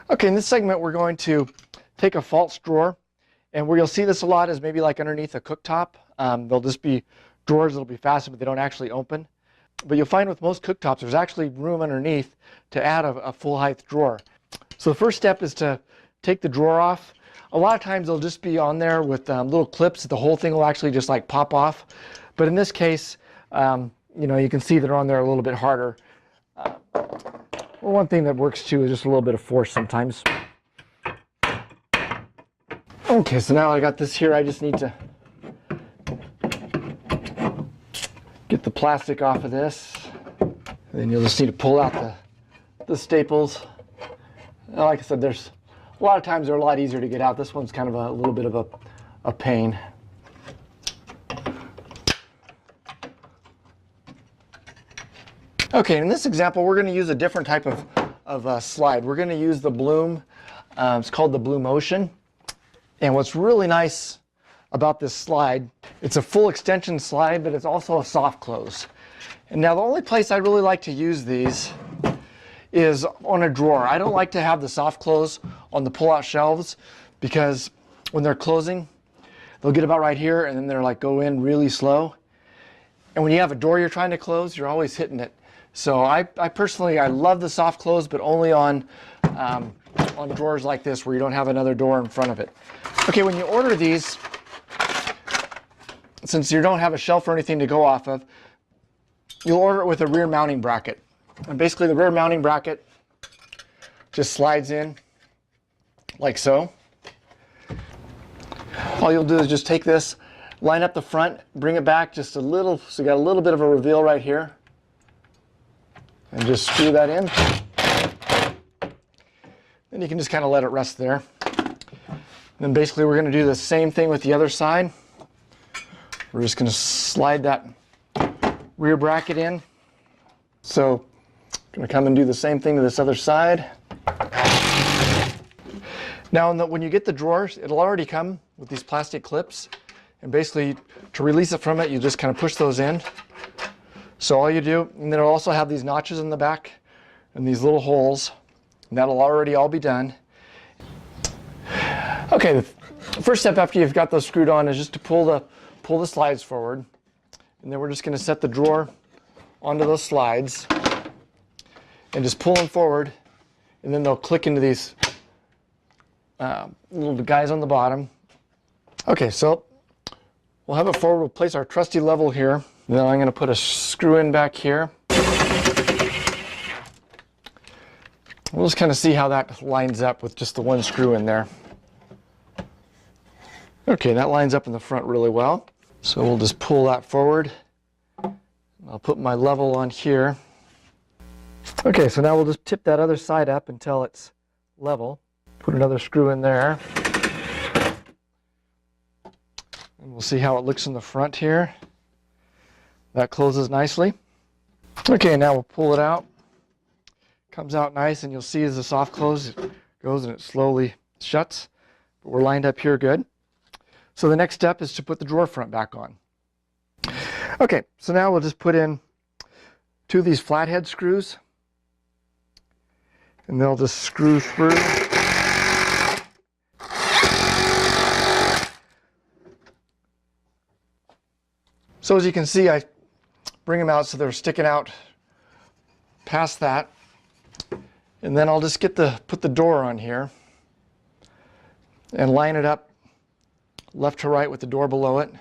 Okay, in this segment we're going to take a false drawer, and where you'll see this a lot is maybe like underneath a cooktop. There'll just be drawers that'll be fastened, but they don't actually open. But you'll find with most cooktops there's actually room underneath to add a full height drawer. So the first step is to take the drawer off. A lot of times they'll just be on there with little clips that the whole thing will actually just like pop off. But in this case, you know, you can see they're on there a little bit harder. Well, one thing that works too is just a little bit of force sometimes. Okay, so now I got this here, I just need to get the plastic off of this. And then you'll just need to pull out the staples. And like I said, there's a lot of times they're a lot easier to get out. This one's kind of a little bit of a pain. Okay, in this example, we're going to use a different type of slide. We're going to use the Bloom. It's called the Blumotion. And what's really nice about this slide, it's a full extension slide, but it's also a soft close. And now the only place I really like to use these is on a drawer. I don't like to have the soft close on the pull-out shelves because when they're closing, they'll get about right here and then they're like go in really slow. And when you have a door you're trying to close, you're always hitting it. So I personally, I love the soft close, but only on drawers like this where you don't have another door in front of it. Okay, when you order these, since you don't have a shelf or anything to go off of, you'll order it with a rear mounting bracket. And basically the rear mounting bracket just slides in like so. All you'll do is just take this, line up the front, bring it back just a little, so you got a little bit of a reveal right here. And just screw that in. Then you can just kind of let it rest there. Then basically we're going to do the same thing with the other side. We're just going to slide that rear bracket in. So I'm going to come and do the same thing to this other side. Now when you get the drawers, it'll already come with these plastic clips. And basically to release it from it, you just kind of push those in. So all you do, and then it'll also have these notches in the back and these little holes. And that'll already all be done. Okay, the first step after you've got those screwed on is just to pull the slides forward. And then we're just going to set the drawer onto those slides and just pull them forward. And then they'll click into these little guys on the bottom. Okay, so we'll have it forward. We'll place our trusty level here. Then I'm going to put a screw in back here. We'll just kind of see how that lines up with just the one screw in there. Okay, that lines up in the front really well. So we'll just pull that forward. I'll put my level on here. Okay, so now we'll just tip that other side up until it's level. Put another screw in there. And we'll see how it looks in the front here. That closes nicely. Okay, now we'll pull it out. Comes out nice, and you'll see as the soft close it goes and it slowly shuts. But we're lined up here good. So the next step is to put the drawer front back on. Okay, so now we'll just put in 2 of these flathead screws. And they'll just screw through. So as you can see, I bring them out so they're sticking out past that. And then I'll just put the door on here and line it up left to right with the door below it.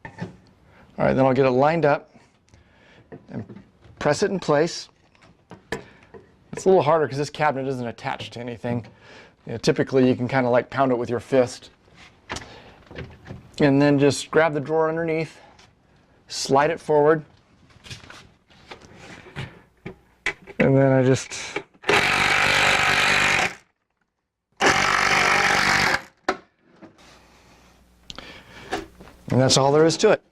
All right, then I'll get it lined up and press it in place. It's a little harder because this cabinet isn't attached to anything. You know, typically you can kind of like pound it with your fist. And then just grab the drawer underneath, slide it forward, and then I just and that's all there is to it.